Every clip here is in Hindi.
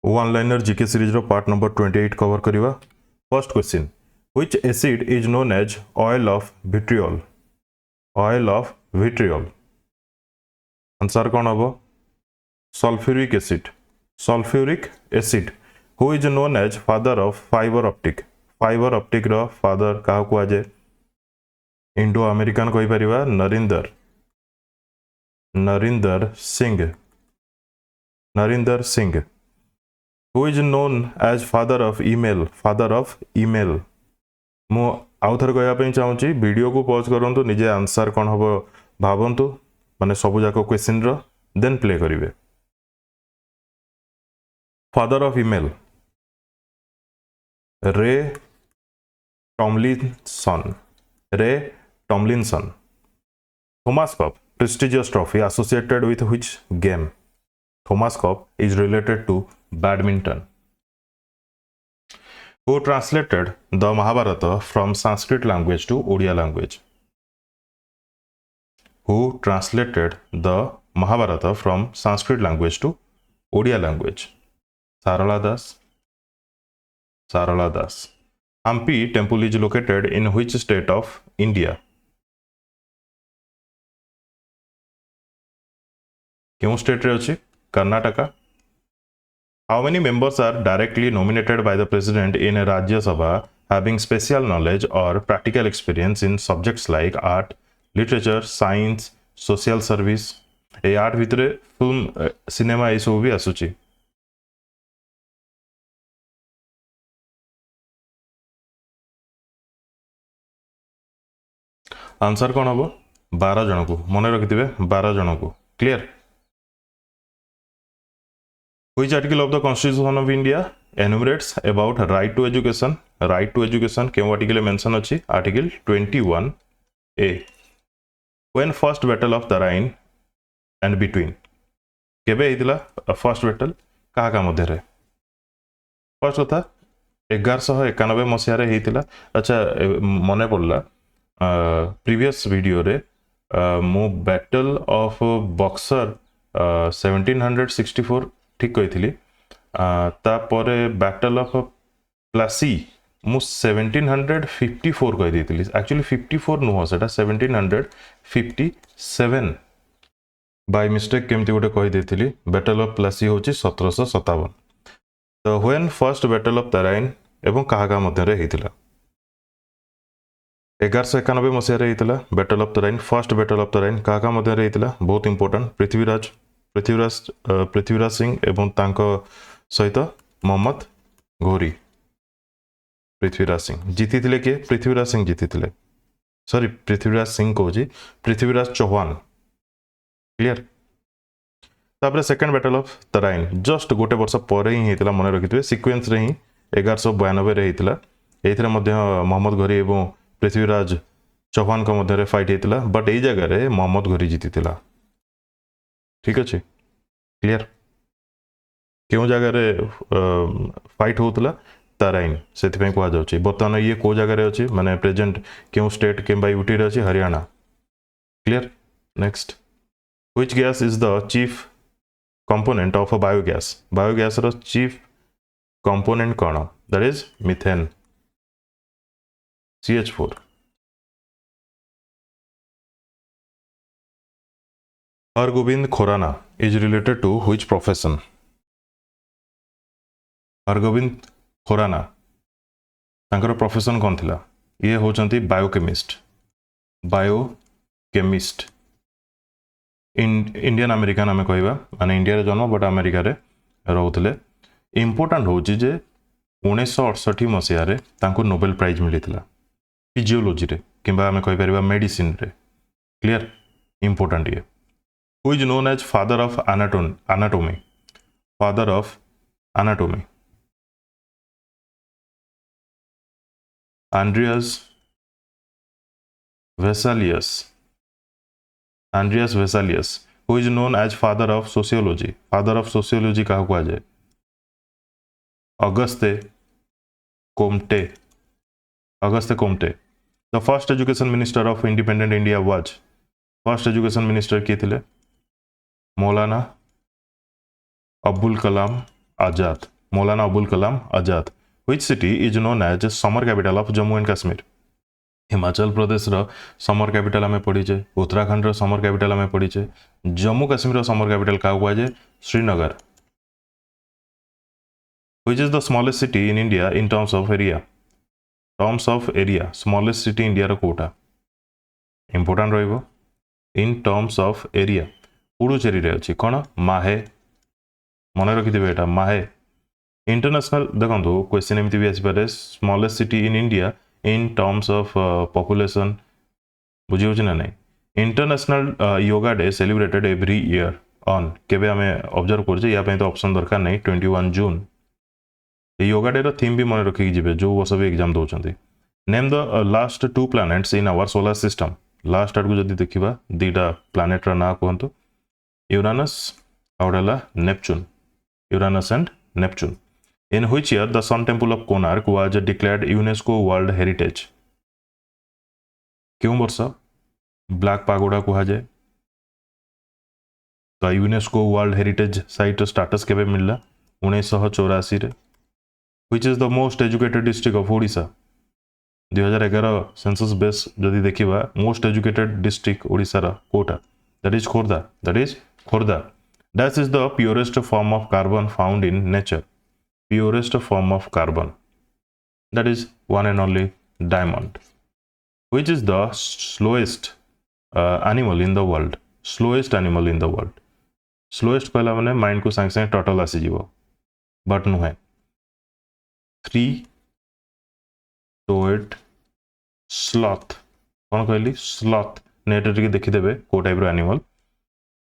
वन लाइनर जीके सीरीज रो पार्ट नंबर 28 कवर करिवा। First question, which acid is known as oil of vitriol? Oil of vitriol answer कौन हम? Sulphuric acid. Sulphuric acid. Who is known as father of fibre optic? Fibre optic रो फादर क्या कुआ जाए? इंडो अमेरिकन कहि परिबा Narinder. Narinder Singh. Narinder Singh. Who is known as father of email? Father of email मु आउ थर कहया चाहूँगी वीडियो को पॉज करंतु निजे आंसर कौन हम भावंतु माने सबु जाक क्वेश्चन रो देन प्ले करिवे। फादर ऑफ ईमेल रे टॉमलिनसन। रे Tomlinson. Thomas cup prestigious trophy associated with which game? Thomas Cup is related to badminton. Who translated the Mahabharata from Sanskrit language to Odia language? Who translated the Mahabharata from Sanskrit language to Odia language? Sarala Das. Sarala Das. Hampi temple is located in which state of India? क्यों स्टेट रे अछि? Karnataka. How many members are directly nominated by the president in a Rajya Sabha having special knowledge or practical experience in subjects like art, literature, science, social service? A art भितरे फिल्म सिनेमा ये सब भी आसुची. आंसर कौन हम? 12 जन को मन रखिथे. 12 जन को. Clear? Which article of the Constitution of India enumerates about right to education? Right to education केवं आर्टिकल मेंशन अछि? Article 21A. When first battle of the Rhine and between केबे हेतिला फर्स्ट बैटल कहा का मध्य रे? फर्स्ट कथा 1191 मसिया रे हेतिला. अच्छा मने पड़ला प्रीवियस वीडियो रे मो बैटल ऑफ बक्सर 1764 ठीक कही तापर बैटल ऑफ प्लासी मु 1754 कही देती. एक्चुअली 54 नुह से 1757 बाय मिस्टेक केमती गोटे कही देती. बैटल ऑफ प्लासी हूँ 1757. तो when first battle of Tarain एवं क्या मध्य 1191 मसीह battle of Tarain. First battle of Tarain क्या मध्य बहुत इंपोर्टेंट. पृथ्वीराज सिंह एवं तांको सहित मोहम्मद घोरी. पृथ्वीराज सिंह जीति थे किए? पृथ्वीराज सिंह जीति थे. सॉरी पृथ्वीराज सिंह कहूँ पृथ्वीराज चौहान. क्लियर? तापर second battle of Tarain just गोटे वर्ष पर ही होता मन रखिथे. सिक्वेन्स रे ही 1192 रे होता. ये मोहम्मद घोरी एवं पृथ्वीराज चौहान का मध्य फाइट होता. बट यही जगह मोहम्मद घोरी जीति. ठीक अच्छे? क्लियर? क्यों जगह फाइट होता? तराइन से कह जाए. बर्तमान ये कौ जगह अच्छी माने प्रेजेंट क्यों स्टेट कि यूटी अच्छी? Haryana. Clear? Next, which gas is the chief component of a biogas? Biogas रो चीफ कंपोनेंट कौन? That is methane. CH4. Hargobind Khorana is related to which profession? Hargobind Khorana तांकर प्रोफेशन कौन थिला? ये होचंती बायोकेमिस्ट. बायोकेमिस्ट. इंडियन अमेरिकन आम कहवा माने इंडिया रे जन्म बट अमेरिका रे रहउतले. इंपोर्टेंट होची जे 1968 मसिया रे तांको नोबेल प्राइज मिलिथिला फिजियोलॉजी रे किंबा आम कहि परिबा मेडिसिन रे. क्लियर? इंपोर्टेंट ये. Who is known as father of anatomy? Father of anatomy. Andreas Vesalius. Andreas Vesalius. Who is known as father of sociology? Father of sociology कहा कुआ जाए? Auguste Comte. Auguste Comte. The first education minister of independent India was? First education minister किए थे? मौलाना Abdul Kalam Azad. Maulana Abul Kalam Azad. Which city is known as summer capital of Jammu and Kashmir? Himachal Pradesh रो समर कैपिटल आम पढ़ीचे, उत्तराखंड रो समर कैपिटल आम पढ़ीचे, जम्मू काश्मीर रो समर कैपिटल क्या हुआ जाए? Srinagar. Which is the smallest city in India in terms of area? Terms of area, smallest city India row Kota. Important रहिबो. In terms of area, Puducherry रे अछि कोन? माहे. मन रखिथिबे एटा माहे. इंटरनेशनल देखो क्वेश्चन एमती भी आसपे smallest city in India in terms of population बुझी होछि ना नहीं. International Yoga Day celebrated every year on केबे हमें ऑब्जर्व करजे या पे तो ऑप्शन दरकार नहीं 21 जून. योगा डे रो थीम भी मन रखि जिवे जो वो सब एग्जाम दोचंती. Name the last 2 planets in our solar system. लास्ट आडको जदी देखिबा दीटा प्लैनेट रा ना कहंतु. यूरानस आउडला Neptune. Uranus and Neptune. In which year the Sun Temple of Konark was declared UNESCO World Heritage? क्यों वर्ष ब्लैक पागोडा कहा जाए तो UNESCO world heritage site status केबे मिलला? 1984 रे. Which is the most educated district of Odisha? 2011 census base जदि देखिबा मोस्ट एजुकेटेड डिस्ट्रिक्ट ओडिसा रा कोटा? That is Khordha. That is Khordha. That is the purest form of carbon found in nature. Purest form of carbon, that is one and only diamond. Which is the slowest animal in the world? Slowest animal in the world. Slowest कहला माने माइंड को संग संग टोटल आसी जीवो बट नुहे. 3-toed sloth कौन कहली? sloth. नेट रे देखि देबे को टाइप रो animal.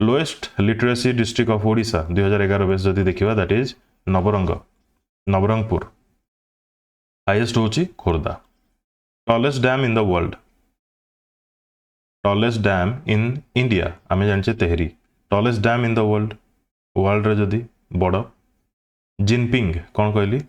Lowest literacy district of Odisha 2011 base जदि देखिबा दैट इज नवरंगपुर. हाईएस्ट होची Khordha. Tallest dam in the world. Tallest dam in India आमे जानचे Tehri. Tallest dam in the world world रे जदी बड़ जिनपिंग कौन कहली?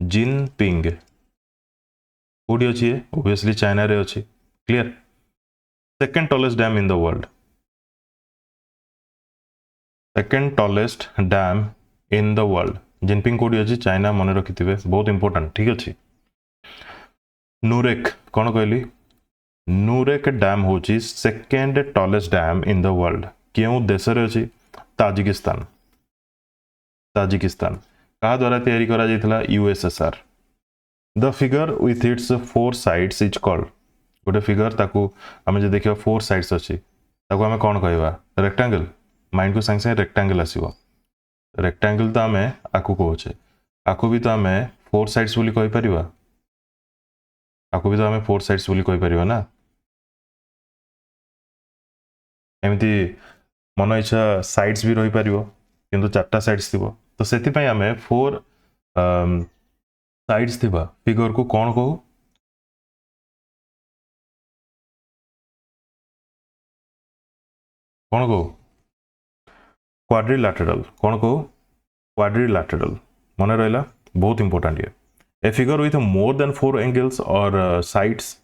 जिनपिंग कोडी अछि? ऑब्वियसली चाइना रे अछि. Clear. Second tallest dam in the world. Second tallest dam in the world Jinping कोडी अछि? चाइना. मन रखिथिबे बहुत इंपोर्टेंट. ठीक अछि. नूरेक कौन कहली? नूरेक डैम होची second tallest dam in the world. क्यों देश रे अछि? ताजिकिस्तान. ताजिकिस्तान का द्वारा तैयारी करा जायतला? USSR. The figure with its 4 sides is called. गोटे फिगर ताकू आमे जे देखिबा 4 साइड्स अछि ताकू आमे कोन कहबा? रेक्टेंगल. माइंड को संग संग रेक्टेंगल आसीबो. रेक्टेंगल तो आमे आकु कहूचे. आकु भी तो आमे 4 साइड्स बोली कहि परिबा. आकु भी तो आमे 4 साइड्स बोली कहि परिबा ना. एमती मन इच्छा साइड्स भी रही परिबो किंतु 4टा साइड्स थिबो तो सेति पय आमे 4 साइड्स थिबा फिगर को कोन कहू? कोन कहू? क्वाड्रिलैटरल. कोन कहू? क्वाड्रिलैटरल. मन रहला बहुत इंपोर्टेंट ये. A figure with more than 4 angles और साइड्स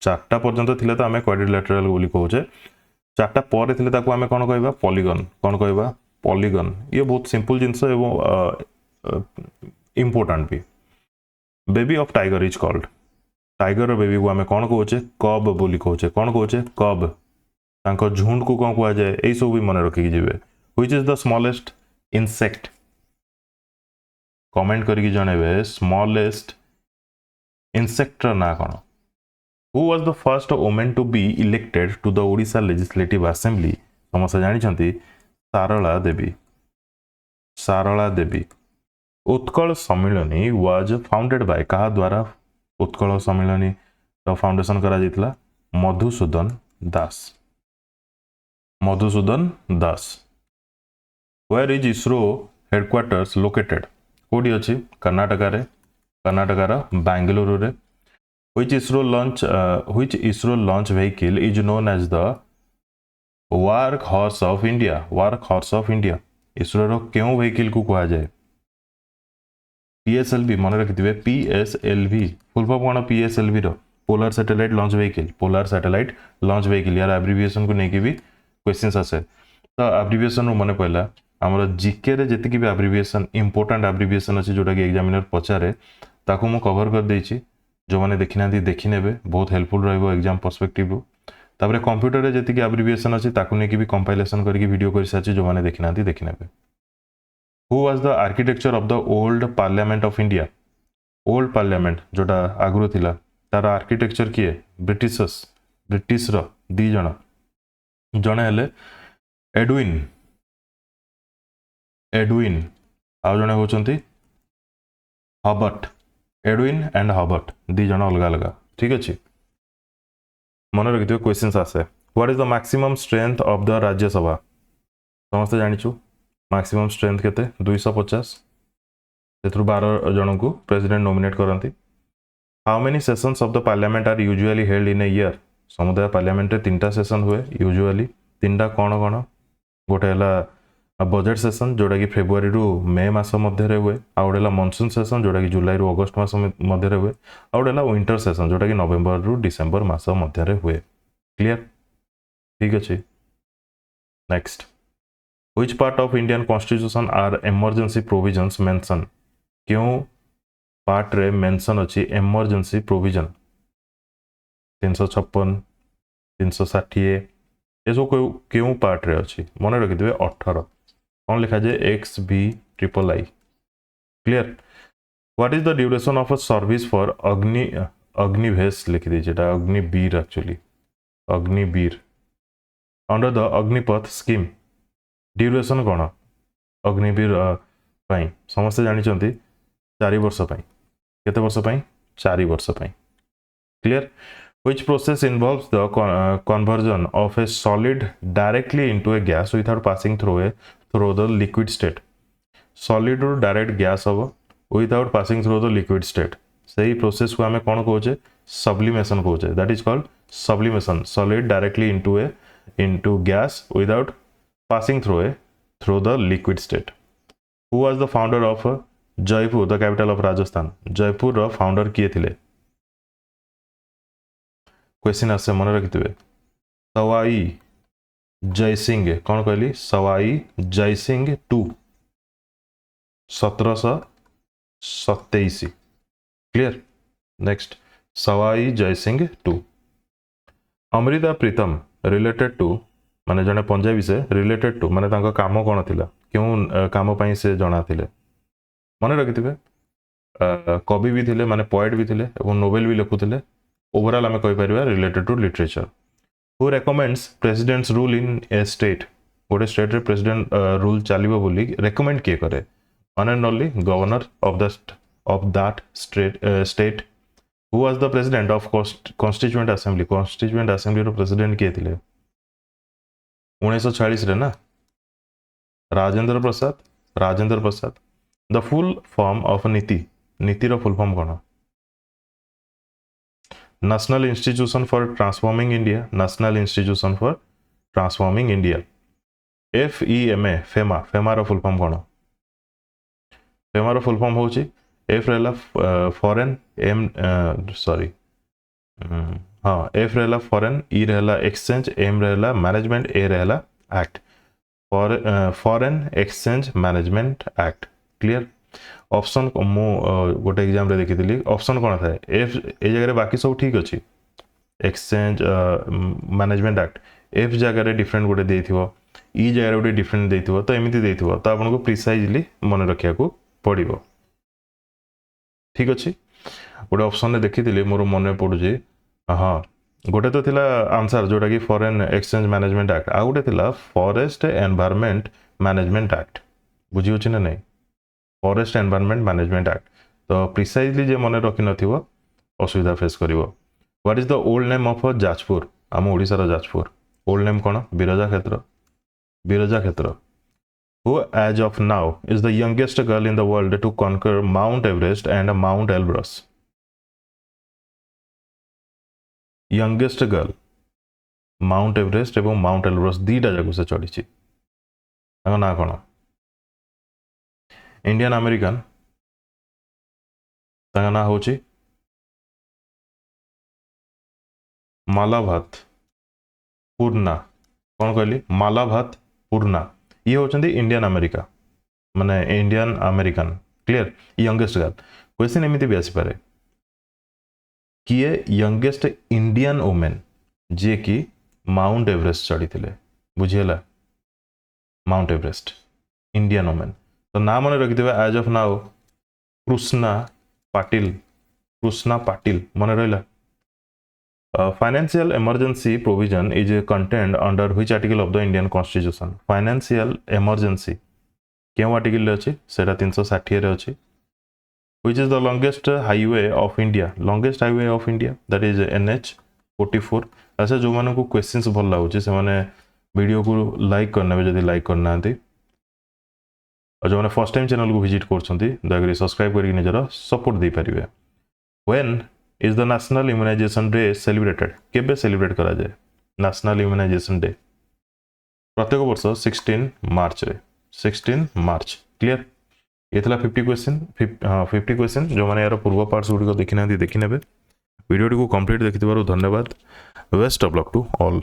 4टा पर्यंत थिले तो आमे क्वाड्रिलैटरल बोली कहूचे. 4टा पर थिले ताको आमे कोन कहबा? पॉलीगन. कोन कहबा? पॉलीगन. ये बहुत सिंपल जिंस एवं इंपोर्टेंट भी. Baby of tiger is called. Tiger baby को आमे कोन कहूचे? कब बोली कहूचे. कोन कहूचे? कब. तांको झुंड को कोन कहआ जाय? एई सब भी मन रखि जिवे. Which is the smallest insect? Comment करके जणेबे स्मॉलेस्ट इंसेक्ट ना कोन. Who was the first woman to be elected to the Odisha Legislative Assembly? समस्त जानि छंती सारला देवी. सारला देवी. उत्कल सम्मिलनी was founded by कहा द्वारा उत्कल सम्मिलनी रो फाउंडेशन करा जितला? मधुसूदन दास. मधुसूदन दास. Where is ISRO headquarters located? कोडी अछि? कर्नाटक रे. कर्नाटक रा बेंगलुरु रे. Which ISRO launch vehicle is known as the workhorse of India? Workhorse of India. ISRO रो केउ vehicle को कहा जाय? PSLV. मन रखिथिबे PSLV. फुल फॉर्म कोन? PSLV रो polar satellite launch vehicle. Polar satellite launch vehicle यार एब्रिविएशन को नेकी भी क्वेश्चंस आसे. तो एब्रिविएशन रो मने पहला आमर जीके रे जति भी एब्रिविएशन इंपोर्टेंट एब्रिविएशन अच्छे जोटा कि एग्जामिनर पचारे ताकू मु कवर कर देछि जो माने देखि नांती देखि नेबे बहुत हेल्पफुल रहइबो एग्जाम पर्सपेक्टिव रो तापरे कंप्यूटर रे जति कि एब्रिविएशन अछि ताकू ने कि भी कंपाइलेशन करके वीडियो कर साछि जो माने देखि नांती देखि नेबे who was the architecture of the old parliament of India old parliament जोटा आगुरु थिला तार आर्किटेक्चर किए ब्रिटिश रो दी जण जणे हेले एडविन आउ जणे होचंती हबर्ट एडविन एंड हबर्ट दी जण अलग अलग ठीक अछि मन रखिथिबे क्वेश्चंस आसे what is the maximum strength of the Rajya Sabha समस्त जानिछु मैक्सिमम स्ट्रेंथ केते 250 सेथरु 12 जण को प्रेसिडेंट नॉमिनेट करंती how many sessions of the parliament are usually held in a year समुदाय पार्लियामेंट रे तीनटा सेशन हुए यूजुअली तीनटा कोन गोटे हला बजेट सेशन जोड़ा कि फेब्रुआरी रु मे मास मध्य रे हुए आउडेला मॉनसून सेशन जोड़ा कि जुलाई रु अगस्त मास मध्य रे हुए आउडेला विंटर सेशन जोड़ा कि नवेम्बर रु डिसेंबर मास मध्य रे हुए क्लियर ठीक अछि next which part of Indian constitution are emergency provisions mention क्यों पार्ट रे मेंशन अछि इमरजेंसी प्रोविजन 356 360 ये सब क्यों पार्ट रे अछि मन रखि दिबे 18 कौन लिखा जाए X B triple I clear what is the duration of a service for Agnivesh लिखि दीजिए Agniveer actually Agniveer under the Agnipath scheme duration कौन अग्निवीर पाई समस्त जानी 4 वर्ष पाई केते वर्ष पाई 4 वर्ष पाई clear which process involves the conversion of a solid directly into a gas without passing through the liquid state solid ru direct gas hobo without passing through the liquid state सही process को हमें कौन कहूचे sublimation कहूचे that is called sublimation solid directly into gas without passing through the liquid state who was the founder of Jaipur the capital of Rajasthan Jaipur ro founder किए थिले क्वेश्चन आसे मन रखिथिबे सवाई जयसिंह कौन कहली Sawai Jai Singh 2 1727 clear next Sawai Jai Singh 2 Amrita Pritam related to माने जने पंजाबी से रिलेटेड टू माने तांको काम कोन थिला क्यों काम पई से जणा थिले मन रखिथिबे कवि भी थिले माने पोएट भी थिले एवं नोवेल भी लिखुथिले ओवरऑल हमें कहि परिबा related to literature who recommends president's rule in a state गोटे स्टेट रे प्रेसिडेंट रूल चलिबो बोली रेकमेंड के करे one and only governor of that state who was the president of constituent assembly रो प्रेसिडेंट के थिले 1946 रे ना Rajendra Prasad the full form of NITI रो फुल फॉर्म कोन National Institution for Transforming India FEMA रो फुल फॉर्म कोन FEMA रो फुल फॉर्म होची F रहला फॉरेन F रहला फॉरेन E रहला एक्सचेंज M रहला मैनेजमेंट A रहला act foreign exchange management act clear option मु गोटे एग्जाम रे देखिथिली ऑप्शन कोन था एफ ए जगह रे बाकी सब ठीक अछि एक्सचेंज मैनेजमेंट एक्ट एफ जगह रे डिफरेंट गोटे देथिबो ई जगह रे गोटे डिफरेंट देथिबो तो एमिति देथिबो तो आपन को प्रिसाइजली मन रखिया को पड़िबो ठीक अछि गोटे ऑप्शन रे देखिथिली मोर मन पडु जे हां गोटे तो थिला आंसर जोटा कि फॉरेन एक्सचेंज मैनेजमेंट एक्ट आ गोटे थिला फॉरेस्ट एनवायरनमेंट मैनेजमेंट एक्ट बुझी होछि ना नहीं फॉरेस्ट एनवायरनमेंट मैनेजमेंट एक्ट तो प्रिसाइजली जे मन रखि नथिबो असुविधा फेस करिवो what is the old name of Jajpur आम ओडिसा रो जाजपुर ओल्ड नेम कोन Biraja Kshetra who as of now is the youngest girl in the world to conquer Mount Everest and Mount Elbrus youngest girl Mount Everest एवं माउंट एल्ब्रस दीटा जगह से चढ़ी ना कोन इंडियन अमेरिकन ताका ना होची मालाभात पूर्णा कौन कहली मालाभात पूर्णा ये होचंदी इंडियन अमेरिका माने Indian American clear youngest girl question एमती भी आसी पारे किए यंगेस्ट इंडियन वुमेन जे कि माउंट एवरेस्ट चढ़ी थे बुझीगला माउंट एवरेस्ट इंडियन वुमेन तो ना मन रखिथे as of now Krishna Patil मन रहा financial emergency provision is contained under which article of the Indian constitution financial emergency क्यों आर्टिकल अच्छी से 360 रे अच्छी which is the longest highway of India longest highway of India that is NH 44 ऐसे जो माने को क्वेश्चंस भल लागुचे से माने वीडियो को लाइक करना जदि लाइक करना और जो माने फर्स्ट टाइम चैनल को विजिट करछंती दयकरी सब्सक्राइब करके निजर सपोर्ट दे परिबे when is the national immunisation day celebrated केबे सेलिब्रेट करा जाए नेशनल इम्यूनाइजेशन डे प्रत्येक वर्ष 16 मार्च रे 16 मार्च क्लियर ये 50 क्वेश्चन जो मैंने यार पूर्व पार्ट्स गुड़िक देखी ना देखी ने वीडियो को कंप्लीट देखि धन्यवाद best of luck to all.